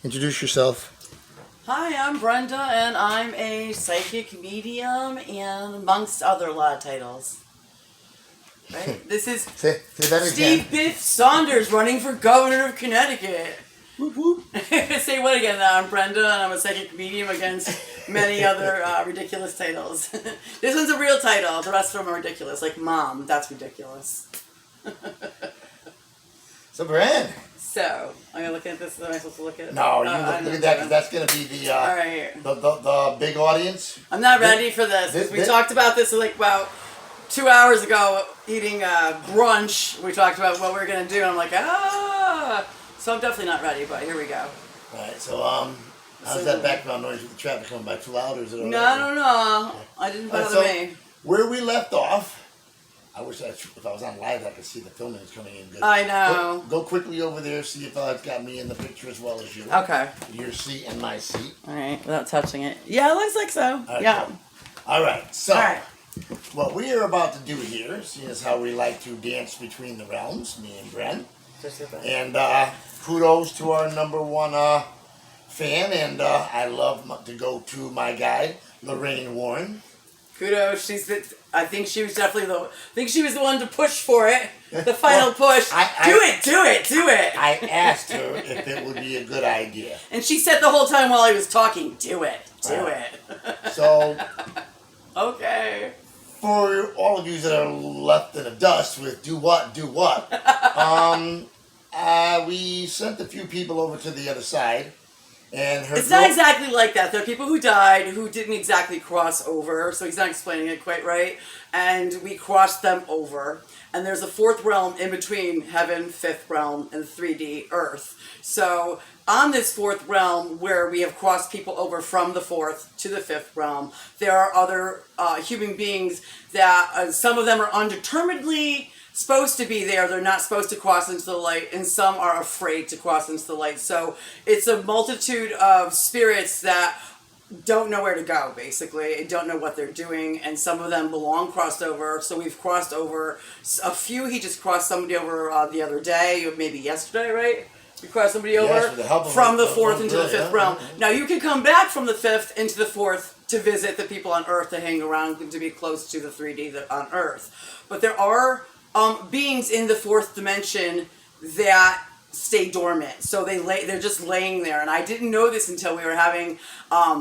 Introduce yourself. Hi, I'm Brenda, and I'm a psychic medium, and amongst other lot of titles. Right? This is Say that again. Steve Biff Saunders running for governor of Connecticut. Whoop, whoop. Say what again? I'm Brenda, and I'm a psychic medium against many other ridiculous titles. This one's a real title. The rest of them are ridiculous. Like Mom, that's ridiculous. So, Bren. So, am I looking at this? Am I supposed to look at it? No, you look at that because that's going to be the, all right. the big audience. I'm not ready for this. We talked about this like about 2 hours ago eating brunch. We talked about what we were going to do, and I'm like, So I'm definitely not ready, but here we go. All right, so, how's that background noise with the traffic coming by? Too loud, or is it all right? No. I didn't bother me. Where we left off, I wish if I was on live, I could see the filming is coming in good. I know. Go quickly over there, see if it's got me in the picture as well as you. Okay. Your seat and my seat. All right, without touching it. Yeah, it looks like so. Right, yeah. cool. All right, so All right. what we are about to do here, seeing as how we like to dance between the realms, me and Bren. And kudos to our number one fan, and I love to go to my guide, Lorraine Warren. Kudos. I think she was definitely the one to push for it. The final push. Do it. I asked her if it would be a good idea. And she said the whole time while I was talking, do it. So, okay. For all of you that are left in the dust with do what, we sent a few people over to the other side. And it's not exactly like that. There are people who died who didn't exactly cross over, so he's not explaining it quite right. And we crossed them over. And there's a fourth realm in between heaven, fifth realm, and 3D Earth. So on this fourth realm, where we have crossed people over from the fourth to the fifth realm, there are other human beings that some of them are undeterminedly supposed to be there. They're not supposed to cross into the light, and some are afraid to cross into the light. So it's a multitude of spirits that don't know where to go, basically, and don't know what they're doing, and some of them belong crossed over. So we've crossed over a few. He just crossed somebody over the other day, or maybe yesterday, right? You crossed somebody over from the fourth into the fifth realm. Now you can come back from the fifth into the fourth to visit the people on Earth, to hang around, to be close to the 3D on Earth. But there are beings in the fourth dimension that stay dormant. So they're just laying there. And I didn't know this until we were having,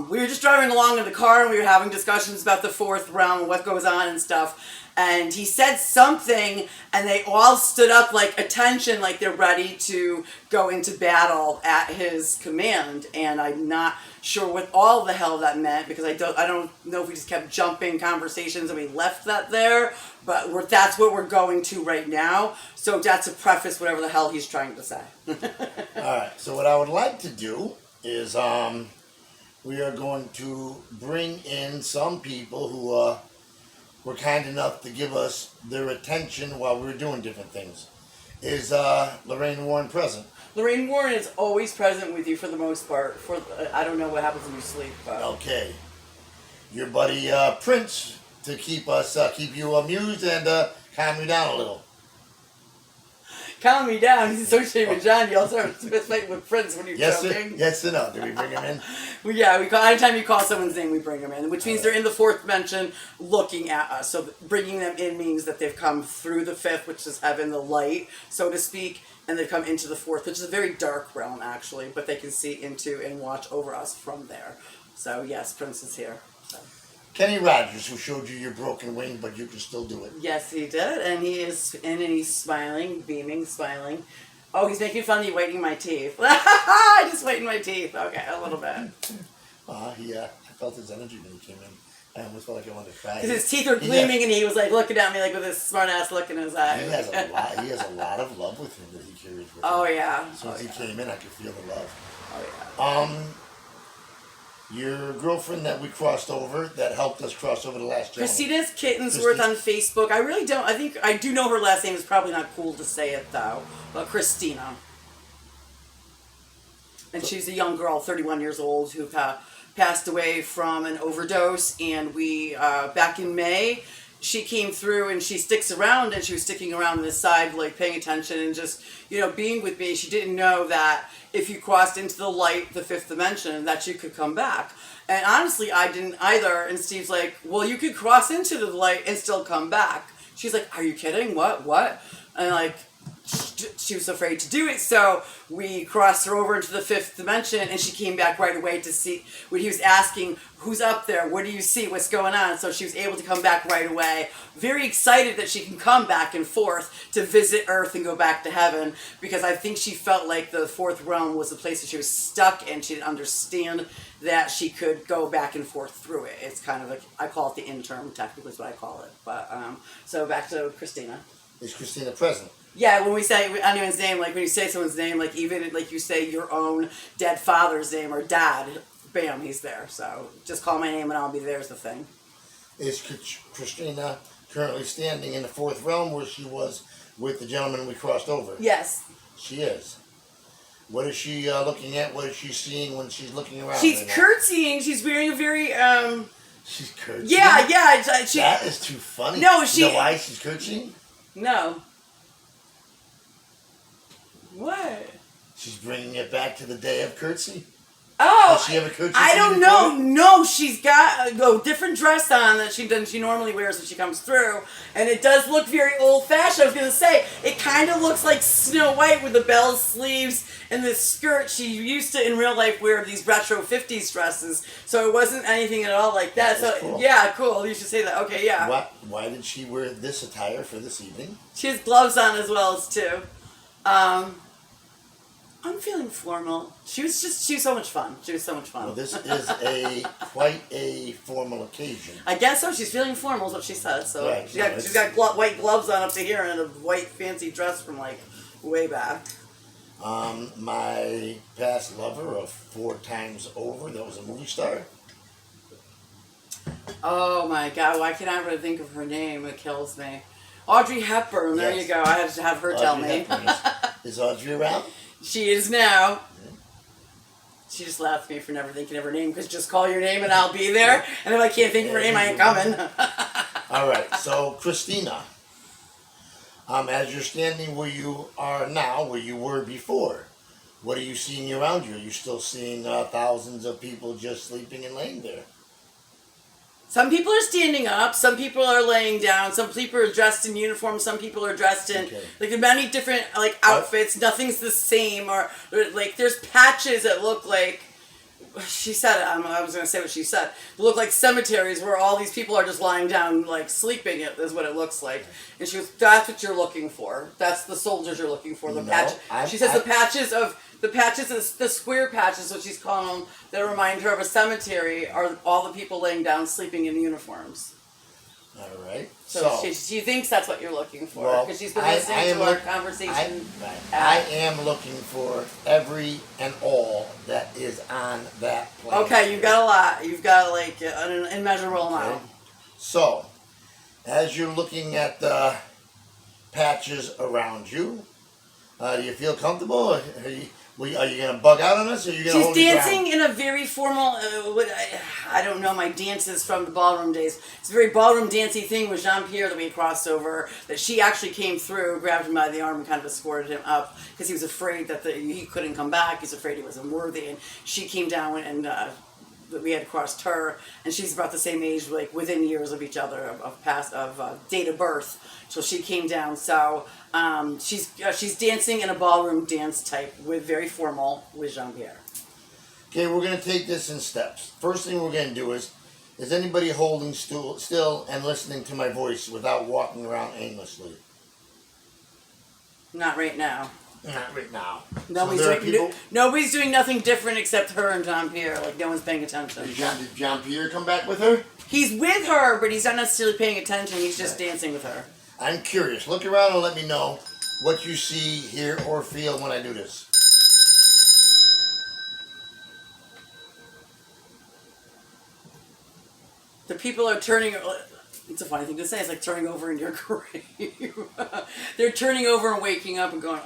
we were just driving along in the car, and we were having discussions about the fourth realm and what goes on and stuff. And he said something, and they all stood up like attention, like they're ready to go into battle at his command. And I'm not sure what all the hell that meant, because I don't know if we just kept jumping conversations and we left that there. But that's what we're going to right now. So that's to preface whatever the hell he's trying to say. All right. So what I would like to do is we are going to bring in some people who were kind enough to give us their attention while we were doing different things. Is Lorraine Warren present? Lorraine Warren is always present with you for the most part. I don't know what happens when you sleep. But. Okay. Your buddy Prince, to keep you amused and calm you down a little. Calm me down. He's associated with John. You also have to fight with Prince when you're joking. Yes or no? Did we bring him in? Well, yeah. Anytime you call someone's name, we bring them in, which means they're in the fourth dimension looking at us. So bringing them in means that they've come through the fifth, which is heaven, the light, so to speak, and they've come into the fourth, which is a very dark realm, actually, but they can see into and watch over us from there. So, yes, Prince is here. So. Kenny Rogers, who showed you your broken wing, but you can still do it. Yes, he did, and he's smiling, beaming, smiling. Oh, he's making fun of me whitening my teeth. I just whitened my teeth. Okay, a little bit. I felt his energy when he came in. I almost felt like I wanted to cry. Because his teeth are gleaming, and he was like looking at me like with this smart ass look in his eye. He has a lot of love with him that he carries with him. Oh yeah. As soon as he came in, I could feel the love. Oh yeah. Your girlfriend that we crossed over, that helped us cross over the last gentleman. Christina's Kittensworth on Facebook. I really don't. I think I do know her last name. It's probably not cool to say it though. But Christina. And she's a young girl, 31 years old, who passed away from an overdose. And we back in May, she came through and she sticks around, and she was sticking around on the side, like paying attention and just, being with me. She didn't know that if you crossed into the light, the fifth dimension, that you could come back. And honestly, I didn't either. And Steve's like, well, you could cross into the light and still come back. She's like, are you kidding? What? And like, she was afraid to do it, so we crossed her over into the fifth dimension, and she came back right away to see when he was asking, who's up there, what do you see, what's going on. So she was able to come back right away, very excited that she can come back and forth to visit Earth and go back to heaven, because I think she felt like the fourth realm was the place that she was stuck in. She didn't understand that she could go back and forth through it. It's kind of like, I call it the interim, technically is what I call it. But so back to Christina. Is Christina present? Yeah, when we say anyone's name, like when you say someone's name, like even like you say your own dead father's name or dad, bam, he's there. So just call my name and I'll be there is the thing. Is Christina currently standing in the fourth realm where she was with the gentleman we crossed over? Yes. She is. What is she looking at? What is she seeing when she's looking around? She's curtsying. She's wearing a very She's curtsying? Yeah. That is too funny. No, You know why she's curtsying? No. What? She's bringing it back to the day of curtsy. Oh, Has she ever curtsied? I don't know. No, she's got a different dress on that she normally wears when she comes through, and it does look very old-fashioned. I was gonna say it kind of looks like Snow White with the bell sleeves and this skirt. She used to in real life wear these retro '50s dresses, so it wasn't anything at all like that. So cool. Yeah, cool. You should say that. Okay, yeah. Why did she wear this attire for this evening? She has gloves on as well as too. I'm feeling formal. She was so much fun. Well, this is quite a formal occasion. I guess so. She's feeling formal is what she said. So right, she's got white gloves on up to here and a white fancy dress from like way back. My past lover of 4 times over, that was a movie star. Oh my God, why can't I ever think of her name? It kills me. Audrey Hepburn, there you go. I had to have her tell me. Is Audrey around? She is now. She just laughed at me for never thinking of her name, because just call your name and I'll be there. And if I can't think of her name, I ain't coming. All right, so Christina, as you're standing where you are now, where you were before, what are you seeing around you? Are you still seeing thousands of people just sleeping and laying there? Some people are standing up, some people are laying down, some people are dressed in uniform, some people are dressed in like many different like outfits. Nothing's the same, or like there's patches that look like she said it. I was gonna say what she said. They look like cemeteries where all these people are just lying down like sleeping. It is what it looks like. And she goes, "That's what you're looking for. That's the soldiers you're looking for. The patch." She says the patches, the square patches, what she's calling them, that remind her of a cemetery, are all the people laying down sleeping in uniforms. All right. So she thinks that's what you're looking for, because she's been listening to our conversation. I am looking for every and all that is on that plane. Okay, you've got a lot. You've got like an immeasurable amount. So, as you're looking at the patches around you, do you feel comfortable? Are you going to bug out on us, or are you going to hold She's your dancing ground? in a very formal, I don't know my dances from the ballroom days. It's a very ballroom dancey thing with Jean-Pierre that we crossed over, that she actually came through, grabbed him by the arm and kind of escorted him up, because he was afraid that he couldn't come back. He was afraid he wasn't worthy, and she came down and we had crossed her, and she's about the same age, like within years of each other, of date of birth. So she came down. So she's dancing in a ballroom dance type, with very formal with Jean-Pierre. Okay, we're going to take this in steps. First thing we're going to do is anybody holding still and listening to my voice without walking around aimlessly? Not right now. Not right now. Nobody's doing nothing different except her and Jean-Pierre. Like, no one's paying attention. Did Jean-Pierre come back with her? He's with her, but he's not necessarily paying attention. He's just dancing with her. I'm curious. Look around and let me know what you see, hear, or feel when I do this. The people are turning. It's a funny thing to say. It's like turning over in your grave. They're turning over and waking up and going,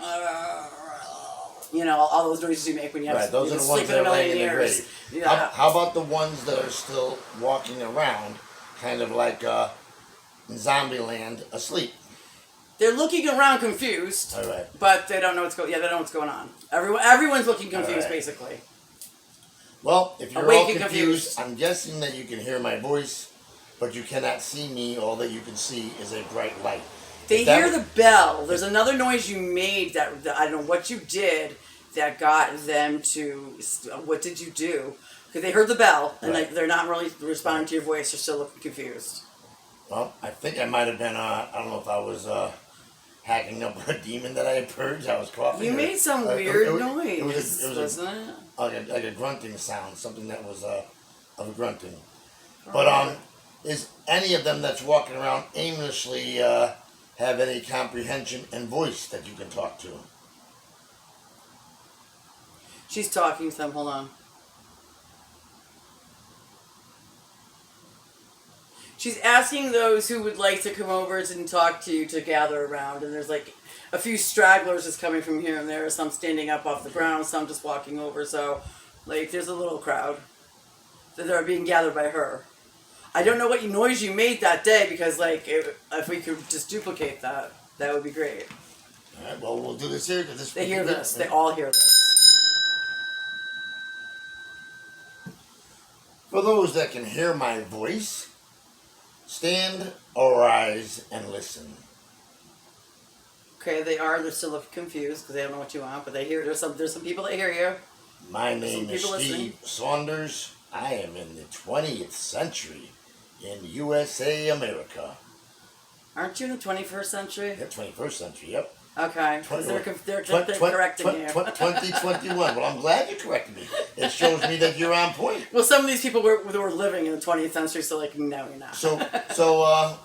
all those noises you make when you have those are the ones that are laying in the grave. Yeah. How about the ones that are still walking around, kind of like in Zombieland asleep. They're looking around confused. All right. But they don't know what's going. Yeah, they don't know what's going on. Everyone's looking confused, right. basically. Well, if you're Awake all and confused, confused. I'm guessing that you can hear my voice, but you cannot see me. All that you can see is a bright light. They If that hear w- the bell. There's another noise you made that I don't know what you did that got them to. What did you do? Because they heard the bell and Right. they're not really responding to your voice. They're still looking confused. Well, I think I might have been. I don't know if I was hacking up a demon that I had purged. I was coughing. You or- made some it- weird it was- noise, It was wasn't it? like a grunting sound, something that was of a grunting. But is any of them that's walking around aimlessly have any comprehension and voice that you can talk to? She's talking to them. Hold on. She's asking those who would like to come over and talk to you to gather around, and there's like a few stragglers just coming from here and there. Some standing up off the ground, some just walking over. So, like, there's a little crowd that are being gathered by her. I don't know what noise you made that day because, like, if we could just duplicate that, that would be great. All right. Well, we'll do this here because this. They hear this. They all hear this. For those that can hear my voice, stand, arise, and listen. Okay, they are. They're still confused because they don't know what you want, but they hear. There's some people that hear you. My name is people Steve listening. Saunders. I am in the 20th century in USA, America. Aren't you in the 21st century? Yeah, 21st century, yep. Okay, 'cause they're Twen- correcting you. 2021. Well, I'm glad you corrected me. It shows me that you're on point. Well, some of these people were living in the 20th century, so like, no, you're not. So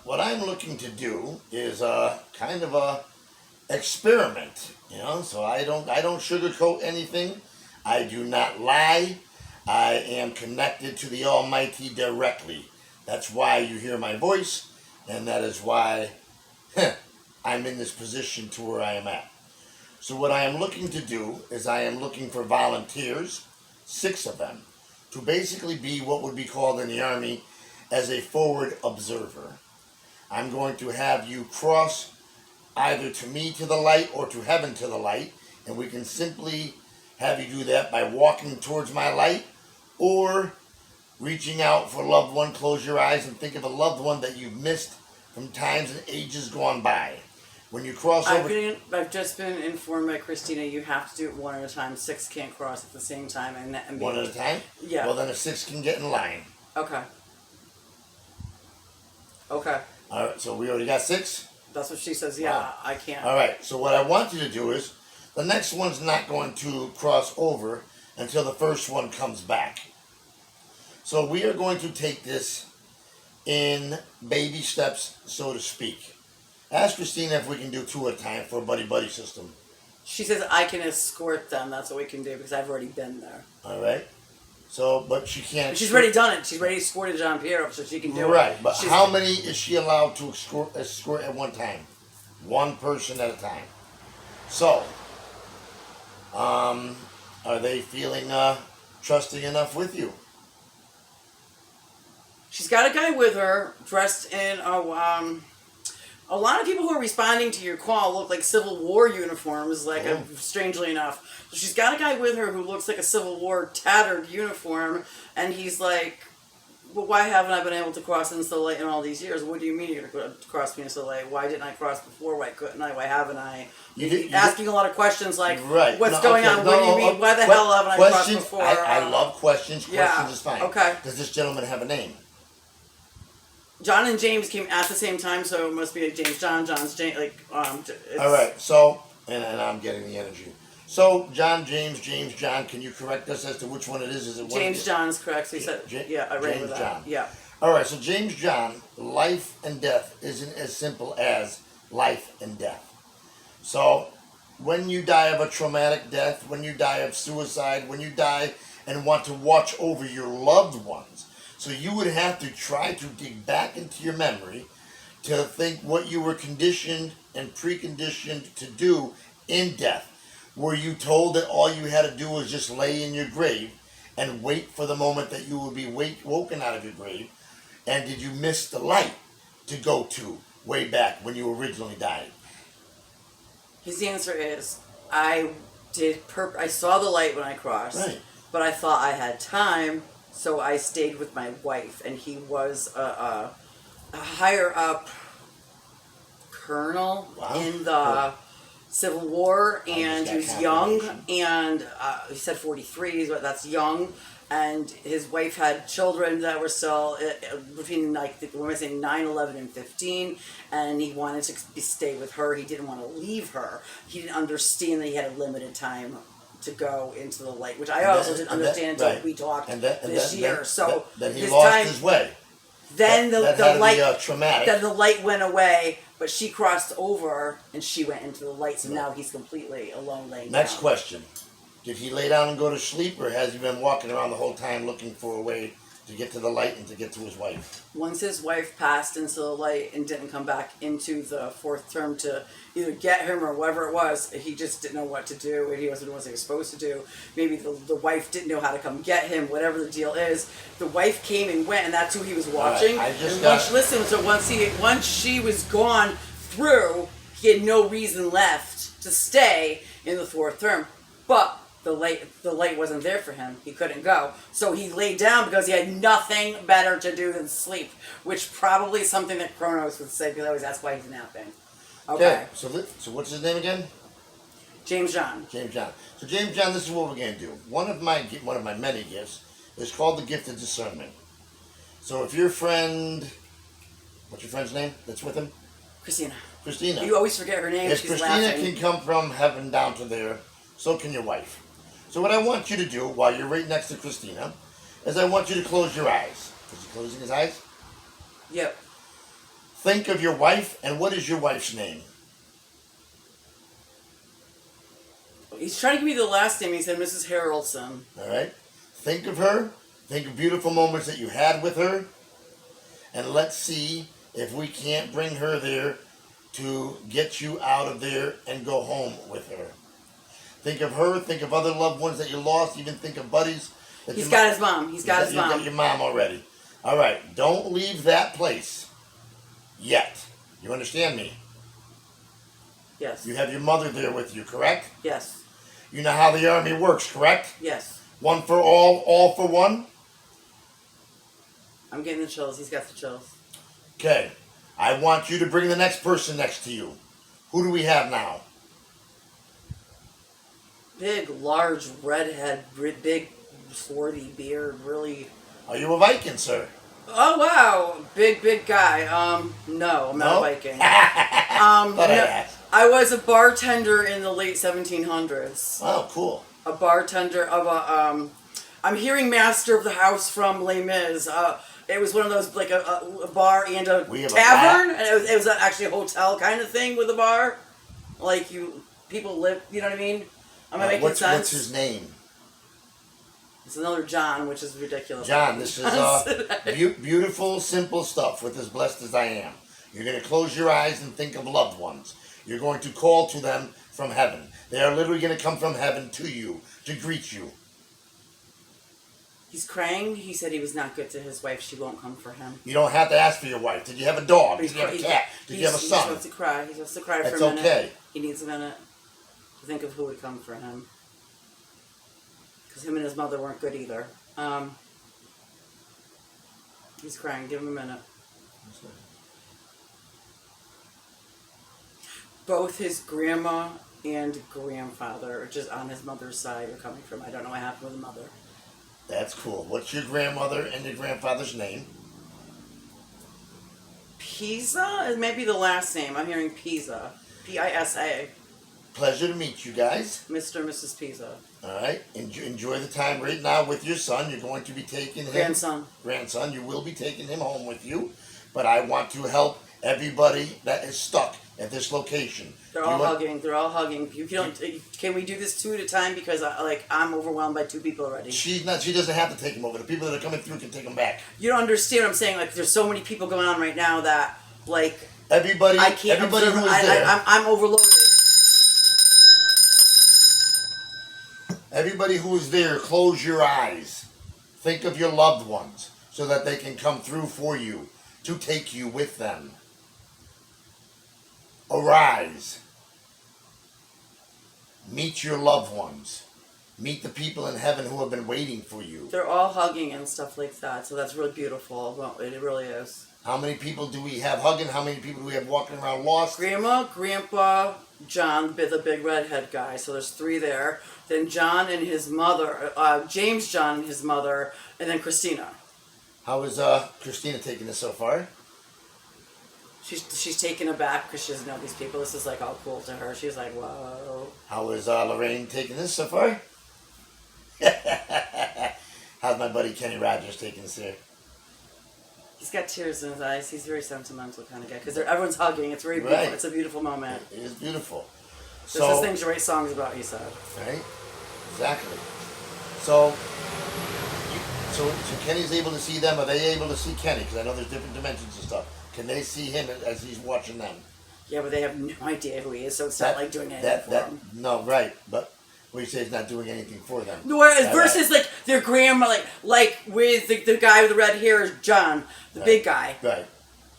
what I'm looking to do is kind of a experiment. You know, so I don't sugarcoat anything. I do not lie. I am connected to the Almighty directly. That's why you hear my voice, and that is why I'm in this position to where I am at. So what I am looking to do is I am looking for volunteers, 6 of them, to basically be what would be called in the Army as a forward observer. I'm going to have you cross either to me to the light or to heaven to the light, and we can simply have you do that by walking towards my light or reaching out for a loved one. Close your eyes and think of a loved one that you've missed from times and ages gone by. When you cross over, I've just been informed by Christina you have to do it one at a time. 6 can't cross at the same time, and one at a time. Yeah. Well, then a 6 can get in line. Okay. Okay. All right. So we already got 6. That's what she says. Yeah, Wow. I can't. All right. So what I want you to do is the next one's not going to cross over until the first one comes back. So we are going to take this in baby steps, so to speak. Ask Christina if we can do 2 at a time for a buddy-buddy system. She says I can escort them. That's what we can do because I've already been there. All right. So, but she can't. She's already done it. She's already escorted John Piero, so she can do it. Right, but She's- how many is she allowed to escort at one time? 1 person at a time. So, are they feeling trusting enough with you? She's got a guy with her dressed in a lot of people who are responding to your call look like Civil War uniforms, like Oh. strangely enough. So she's got a guy with her who looks like a Civil War tattered uniform, and he's like, well, why haven't I been able to cross into the light in all these years? What do you mean you're going to cross me into the light? Why didn't I cross before? Why couldn't I? Why haven't I? Asking a lot of questions like, Right. what's No, going okay. on? No, What do you mean? Why the hell haven't I crossed questions, before? I love questions. Yeah, Questions is fine. okay. Does this gentleman have a name? John and James came at the same time, so it must be like James John, John's James, like, it's, All right. So, and I'm getting the energy. So, John, James, John, can you correct us as to which one it is? Is it one? James John's correct. So he said, yeah, I ran James with that. John. Yeah. All right. So, James John, life and death isn't as simple as life and death. So, when you die of a traumatic death, when you die of suicide, when you die and want to watch over your loved ones, so you would have to try to dig back into your memory to think what you were conditioned and preconditioned to do in death. Were you told that all you had to do was just lay in your grave and wait for the moment that you would be woken out of your grave? And did you miss the light? to go to way back when you originally died? His answer is, I I saw the light when I crossed, Right. but I thought I had time, so I stayed with my wife, and he was a higher up colonel Wow. in the Civil War, I and just he got was young, confirmation. and he said 43, but that's young. And his wife had children that were still between, like, what am I saying, 9, 11, and 15, and he wanted to stay with her. He didn't want to leave her. He didn't understand that he had a limited time to go into the light, which I also didn't understand until right. we talked And this year. So then he his lost time, his way. then That the had to light, be, traumatic. then the light went away, but she crossed over and she went into the light. So Right. now he's completely alone laying Next down. question. Did he lay down and go to sleep, or has he been walking around the whole time looking for a way to get to the light and to get to his wife? Once his wife passed into the light and didn't come back into the fourth term to either get him or whatever it was, he just didn't know what to do, and he wasn't what he was supposed to do. Maybe the wife didn't know how to come get him, whatever the deal is. The wife came and went, and that's who he was watching. I just and got- once she was gone through, he had no reason left to stay in the fourth term. But the light wasn't there for him. He couldn't go. So he laid down because he had nothing better to do than sleep, which probably is something that Kronos would say, because I always ask why he's napping. Okay. So what's his name again? James John. James John. So James John, this is what we're gonna do. One of my many gifts is called the gift of discernment. So if your friend, what's your friend's name that's with him? Christina. Christina. You always forget her name. If She's Christina laughing. can come from heaven down to there, so can your wife. So what I want you to do while you're right next to Christina is I want you to close your eyes. Is he closing his eyes? Yep. Think of your wife, and what is your wife's name? He's trying to give me the last name. He said Mrs. Harrelson. All right? Think of her. Think of beautiful moments that you had with her. And let's see if we can't bring her there to get you out of there and go home with her. Think of her. Think of other loved ones that you lost. Even think of buddies. He's got his mom. He's got his You got mom. your mom already. All right. Don't leave that place yet. You understand me? Yes. You have your mother there with you, correct? Yes. You know how the army works, correct? Yes. One for all for one? I'm getting the chills. He's got the chills. Okay. I want you to bring the next person next to you. Who do we have now? Big, large, redhead, big, swarthy beard. Really. Are you a Viking, sir? Oh wow, big guy. No, I'm not No? a Viking. Thought I'd ask. I was a bartender in the late 1700s. Oh, cool. A bartender of a I'm hearing Master of the House from Les Mis. It was one of those, like a bar and a We have a tavern, and it was actually a hotel kind of thing with a bar. Like people live. You know what I mean? Am I making sense? What's his name? It's another John, which is ridiculous. John, this is beautiful, simple stuff with as blessed as I am. You're going to close your eyes and think of loved ones. You're going to call to them from heaven. They are literally going to come from heaven to you, to greet you. He's crying. He said he was not good to his wife. She won't come for him. You don't have to ask for your wife. Did you have a dog? Did you have a cat? Did you have a He's son? supposed to cry. He's supposed to cry That's for a minute. okay. He needs a minute to think of who would come for him. Because him and his mother weren't good either. He's crying. Give him a minute. Both his grandma and grandfather, just on his mother's side, are coming from. I don't know what happened with the mother. That's cool. What's your grandmother and your grandfather's name? Pisa? It may be the last name. I'm hearing Pisa. Pisa. Pleasure to meet you guys. Mr. and Mrs. Pisa. All right. Enjoy the time right now with your son. You're going to be taking him. Grandson. You will be taking him home with you. But I want to help everybody that is stuck at this location. They're all hugging. They're all hugging. Can we do this 2 at a time? Because I'm overwhelmed by 2 people already. She doesn't have to take him over. The people that are coming through can take him back. You don't understand what I'm saying. Like, there's so many people going on right now that, like, Everybody. I can't. Everybody who is there. I'm overloaded. Everybody who is there, close your eyes. Think of your loved ones so that they can come through for you. to take you with them. Arise. Meet your loved ones. Meet the people in heaven who have been waiting for you. They're all hugging and stuff like that, so that's really beautiful. Well, it really is. How many people do we have hugging? How many people do we have walking around lost? Grandma, Grandpa, John, the big redhead guy. So there's 3 there. Then John and his mother, James, John and his mother, and then Christina. How is Christina taking this so far? She's taken aback because she doesn't know these people. This is like all cool to her. She's like, whoa. How is Lorraine taking this so far? How's my buddy Kenny Rogers taking this here? He's got tears in his eyes. He's a very sentimental kind of guy because everyone's hugging. It's very beautiful. Right. It's a beautiful moment. It is beautiful. There's this thing to write songs about, he said. Right? Exactly. So Kenny's able to see them. Are they able to see Kenny? Because I know there's different dimensions and stuff. Can they see him as he's watching them? Yeah, but they have no idea who he is, so it's not like doing anything for them. No, right. But what you say is not doing anything for them. Whereas versus like their grandma, like with the guy with the red hair is John, the big guy. Right.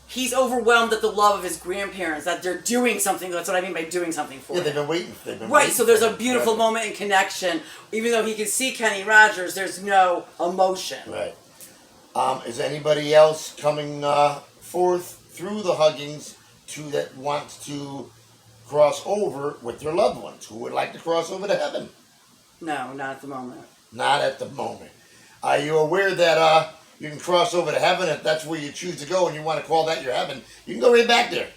He's overwhelmed at the love of his grandparents, that they're doing something. That's what I mean by doing something for him. They've been waiting. Right, so there's a beautiful moment in connection. Even though he can see Kenny Rogers, there's no emotion. Right. Is anybody else coming forth through the huggings that wants to cross over with their loved ones? Who would like to cross over to heaven? No, not at the moment. Not at the moment. Are you aware that you can cross over to heaven if that's where you choose to go and you want to call that your heaven? You can go right back there.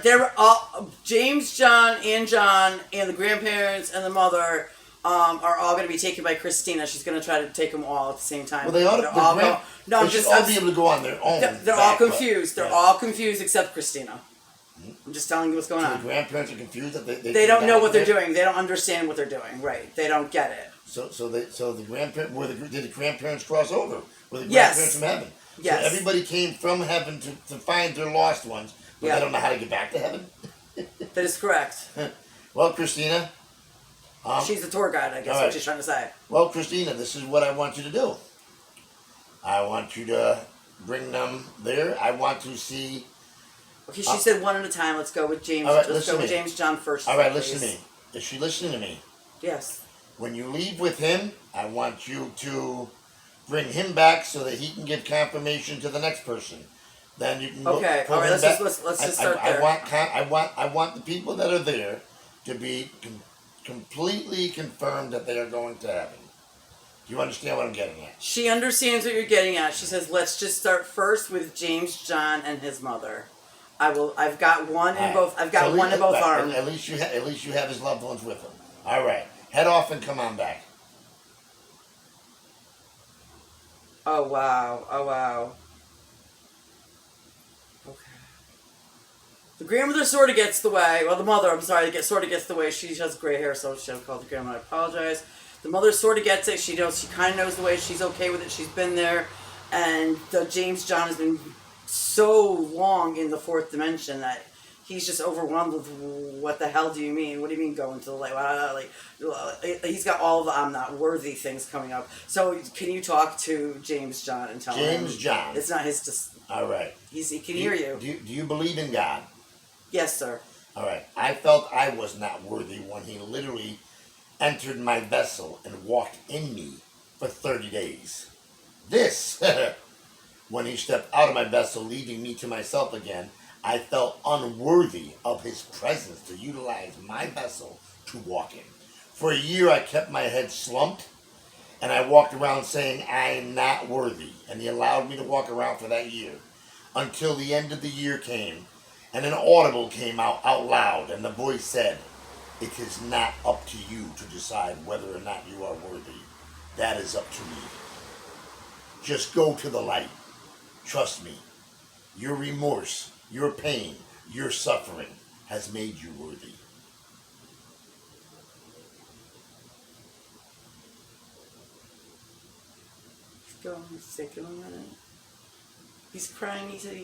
They're all James, John, and the grandparents and the mother are all going to be taken by Christina. She's going to try to take them all at the same time. Well, they ought to. They should all be able to go on their own. They're all confused. They're all confused except Christina. I'm just telling you what's going on. The grandparents are confused that they don't know what they're doing. They don't understand what they're doing. Right? They don't get it. So the grandparents did the grandparents cross over? Were the Yes. grandparents from heaven? Yes. So everybody came from heaven to find their lost ones, but they don't know how to get back to heaven. That is correct. Well, Christina. She's the tour guide, I guess, what she's trying to say. Well, Christina, this is what I want you to do. I want you to bring them there. I want to see. Okay, she said one at a time. Let's go with James. All right, let's go with James John first. All right, listen to me. Is she listening to me? Yes. When you leave with him, I want you to bring him back so that he can give confirmation to the next person. Then you can okay. All right. Let's just start there. I want the people that are there to be completely confirmed that they are going to heaven. Do you understand what I'm getting at? She understands what you're getting at. She says, "Let's just start first with James John and his mother." I've got one in both. I've got one in both arms. At least you have his loved ones with him. All right. Head off and come on back. Oh wow! Oh wow! Okay. The grandmother sort of gets the way. Well, the mother, I'm sorry, sort of gets the way. She has gray hair, so she'll call the grandma. I apologize. The mother sort of gets it. She kind of knows the way. She's okay with it. She's been there, and the James John has been so long in the 4th dimension that he's just overwhelmed with what the hell do you mean? What do you mean going to the light? He's got all the I'm not worthy things coming up. So can you talk to James John and tell him? James John. It's not his. Just all right. He can hear you. Do you believe in God? Yes, sir. All right. I felt I was not worthy when he literally entered my vessel and walked in me for 30 days. This, when he stepped out of my vessel, leaving me to myself again, I felt unworthy of his presence to utilize my vessel to walk in. For a year, I kept my head slumped, and I walked around saying, I'm not worthy. And he allowed me to walk around for that year until the end of the year came, and an audible came out loud, and the voice said, it is not up to you to decide whether or not you are worthy. That is up to me. Just go to the light. Trust me. Your remorse, your pain, your suffering has made you worthy. Go on, take him a minute. He's crying. He said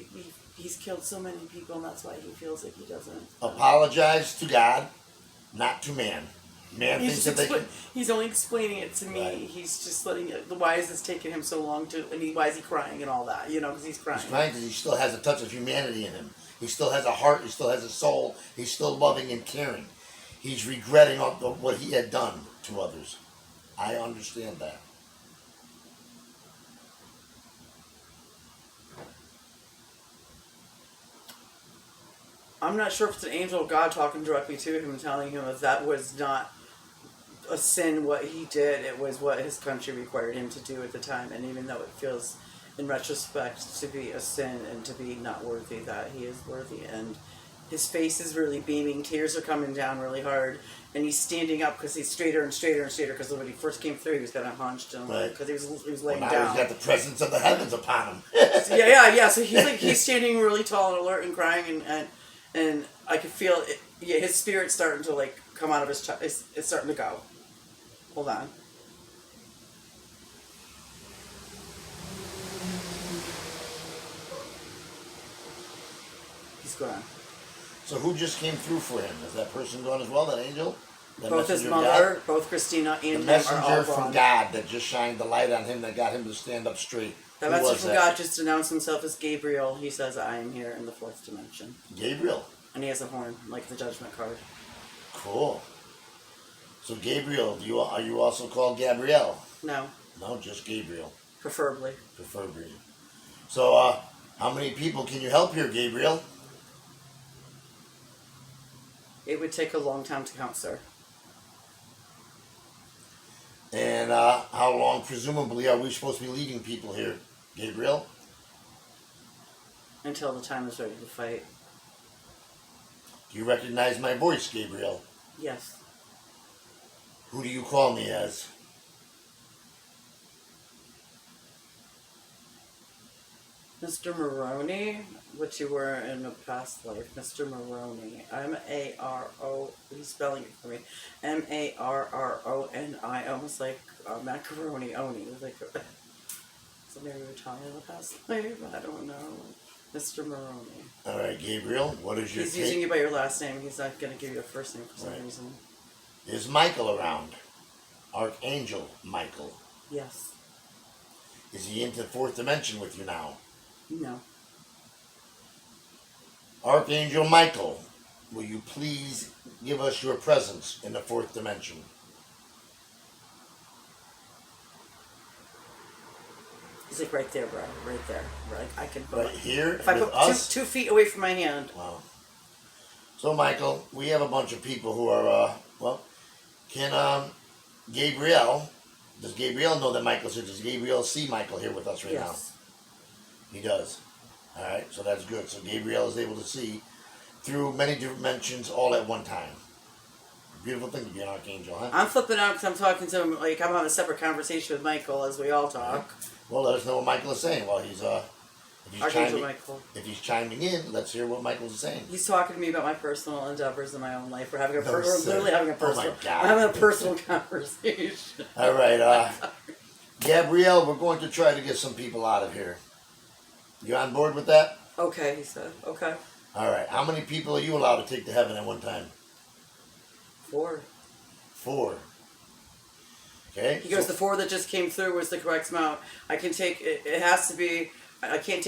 he's killed so many people, and that's why he feels like he doesn't. Apologize to God, not to man. Man thinks that they can. He's only explaining it to me. Right. He's just letting it. Why is this taking him so long to? And why is he crying and all that? You know, because he's crying. He's crying because he still has a touch of humanity in him. He still has a heart. He still has a soul. He's still loving and caring. He's regretting what he had done to others. I understand that. I'm not sure if it's an angel of God talking directly to him and telling him that was not a sin what he did. It was what his country required him to do at the time. And even though it feels, in retrospect, to be a sin and to be not worthy, that he is worthy. And his face is really beaming. Tears are coming down really hard. And he's standing up because he's straighter and straighter and straighter. Because when he first came through, he was kind of hunched and because he was laying now down. He's got the presence of the heavens upon him. yeah. So he's standing really tall and alert and crying and I could feel it, his spirit starting to like come out of his chest. It's starting to go. Hold on. He's gone. So who just came through for him? Is that person gone as well? That angel? That Both his messenger of mother, God? both Christina and The him are messenger all from gone. God that just shined the light on him, that got him to stand up straight. The Who messenger was from that? God just announced himself as Gabriel. He says, "I am here in the fourth dimension," Gabriel. and he has a horn like the Judgment card. Cool. So Gabriel, are you also called Gabrielle? No, No, just Gabriel, preferably. preferably. So, how many people can you help here, Gabriel? It would take a long time to count, sir. And how long, presumably, are we supposed to be leading people here, Gabriel? Until the time is ready to fight. Do you recognize my voice, Gabriel? Yes. Who do you call me as? Mr. Maroney, which you were in a past life. Mr. Maroney. M-A-R-O. He's spelling it for me. M-A-R-R-O-N-I. Almost like macaroni oni. Like so maybe Italian in the past life. I don't know. Mr. Maroney. All right, Gabriel. What is your He's take? using you by your last name. He's not going to give you a first name for some Right. reason. Is Michael around? Archangel Michael. Yes. Is he into the fourth dimension with you now? No. Archangel Michael, will you please give us your presence in the fourth dimension? He's like right there, bro. Right there. Right. I can put Right here if I with put us? 2 feet away from my hand. Wow. So, Michael, we have a bunch of people who are, can Gabriel, does Gabriel know that Michael's here? Does Gabriel see Michael here with us right now? Yes. He does. All right, so that's good. So Gabriel is able to see through many dimensions all at one time. Beautiful thing to be an archangel, huh? I'm flipping out because I'm talking to him like I'm having a separate conversation with Michael as we all talk. Well, let us know what Michael is saying while he's Archangel Michael. If he's chiming in, let's hear what Michael's saying. He's talking to me about my personal endeavors in my own life. We're having a No, we're sir. literally having a Oh, my personal. God. We're having a personal conversation. All right, Gabrielle, we're going to try to get some people out of here. You on board with that? Okay, he said. Okay. All right. How many people are you allowed to take to heaven at one time? 4. 4. Okay. He goes, the 4 that just came through was the correct amount. I can take it. It has to be. I can't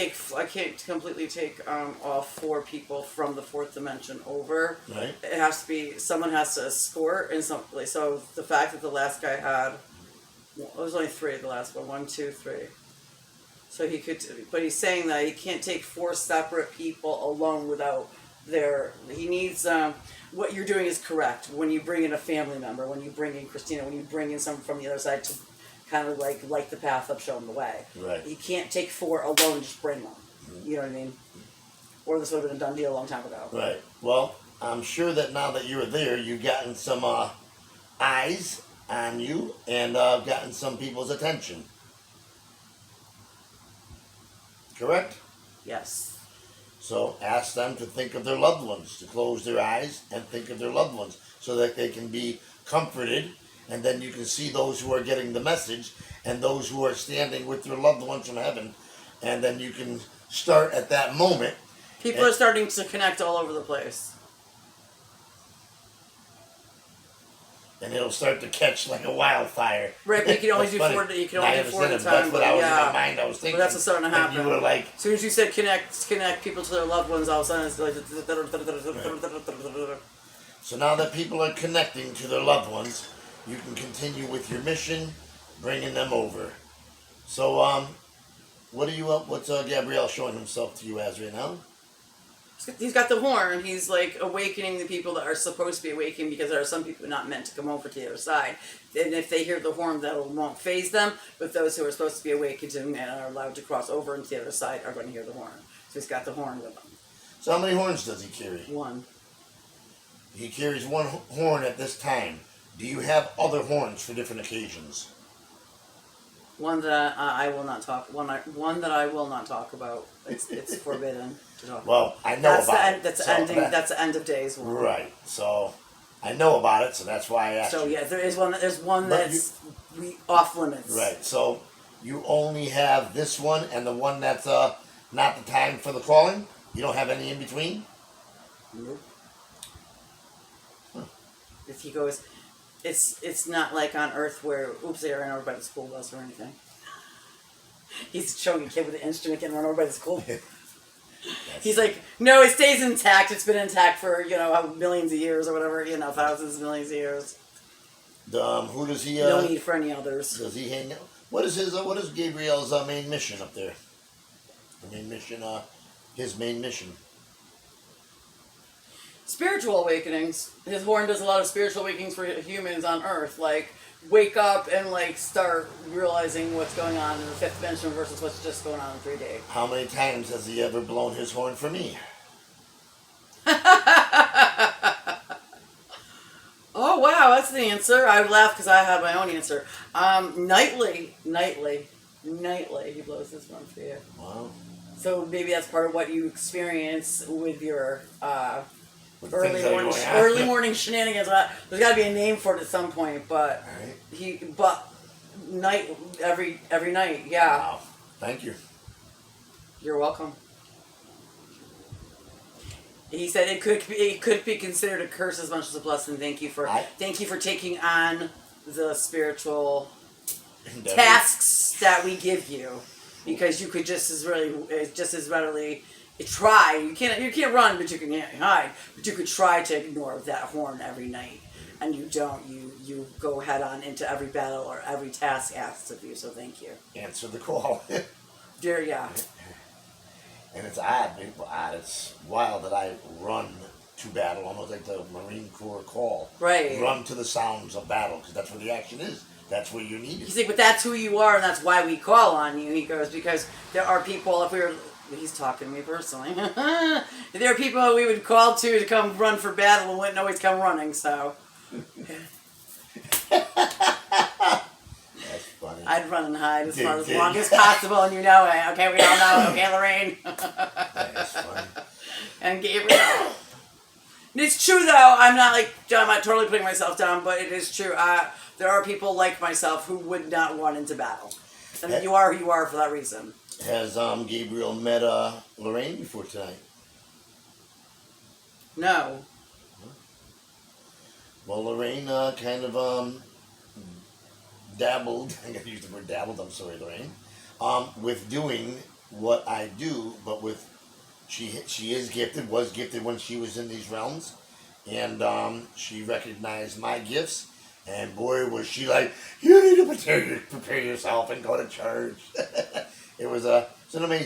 completely take all 4 people from the fourth dimension over. Right. It has to be someone has to escort and some. So the fact that the last guy had, well, it was only 3. The last one, 1, 2, 3. So he could, but he's saying that he can't take 4 separate people alone without their. He needs. What you're doing is correct. When you bring in a family member, when you bring in Christina, when you bring in someone from the other side to kind of like light the path up, show them the way. Right. You can't take 4 alone and just bring them. You know what I mean? Or this would have been a done deal a long time ago. Right. Well, I'm sure that now that you're there, you've gotten some eyes on you and gotten some people's attention. Correct? Yes. So ask them to think of their loved ones, to close their eyes and think of their loved ones so that they can be comforted, and then you can see those who are getting the message and those who are standing with their loved ones from heaven, and then you can start at that moment. People are starting to connect all over the place. and it'll start to catch like a wildfire. Right, but you can only That's do funny. 4. You can I only do 4 at a understand it. time. That's what but I was yeah. in my mind. I was thinking. But that's what's starting to happen. And you were like, as soon as you said connect people to their loved ones, all of a sudden it's like. so now that people are connecting to their loved ones, you can continue with your mission, bringing them over. So, what are you up? What's Gabrielle showing himself to you as right now? He's got the horn. He's like awakening the people that are supposed to be awakened, because there are some people not meant to come over to the other side. And if they hear the horn, that won't phase them. But those who are supposed to be awakened and are allowed to cross over into the other side are going to hear the horn. So he's got the horn with him. So how many horns does he carry? 1. He carries one horn at this time. Do you have other horns for different occasions? One that I will not talk. One that I will not talk about. It's forbidden to talk. Well, I know that's about the end, it. That's so ending. That's the end of days one. Right. So I know about it, so that's why I asked. So you. yeah, there is one. There's one But that's off limits. Right. So you only have this one and the one that's not the time for the calling. You don't have any in between. Nope. If he goes, it's not like on Earth where they ran over by the school bus or anything. He's showing a kid with an instrument getting run over by the school. He's like, no, it stays intact. It's been intact for millions of years or whatever. Thousands, millions of years. Who does he? No need for any others. Does he hang? What is his? What is Gabriel's main mission up there? The main mission. His main mission. Spiritual awakenings. His horn does a lot of spiritual awakenings for humans on Earth, like wake up and like start realizing what's going on in the 5th dimension versus what's just going on in 3D. How many times has he ever blown his horn for me? Oh wow, that's the answer. I would laugh because I had my own answer. Nightly, he blows his horn for you. Wow. So maybe that's part of what you experience with your With early things that are morning, going on. early morning shenanigans. There's got to be a name for it at some point, but Right. every night, yeah. Wow. Thank you. You're welcome. He said it could be considered a curse as much as a blessing. Thank you for taking on the spiritual Endeavor. tasks that we give you, because you could just as readily try. You can't run, but you can hide. But you could try to ignore that horn every night, and you don't. You go head on into every battle or every task asked of you. So thank you. Answer the call. Dear, yeah. And it's odd, it's wild that I run to battle, almost like the Marine Corps call. Right. Run to the sounds of battle, because that's where the action is. That's where you're needed. He's like, but that's who you are, and that's why we call on you. He goes, because there are people, he's talking to me personally. There are people we would call to come run for battle and wouldn't always come running, so. That's funny. I'd run and hide as long as possible, and you know it. Okay, we all know. Okay, Lorraine. That's funny. And Gabriel. It's true, though. I'm not totally putting myself down, but it is true. There are people like myself who would not run into battle. And you are who you are for that reason. Has Gabriel met Lorraine before tonight? No. Well, Lorraine kind of dabbled, I gotta use the word dabbled, I'm sorry, Lorraine, with doing what I do, but with, she is gifted, was gifted when she was in these realms, and she recognized my gifts, and boy was she like, you need to prepare yourself and go to church. It's an amazing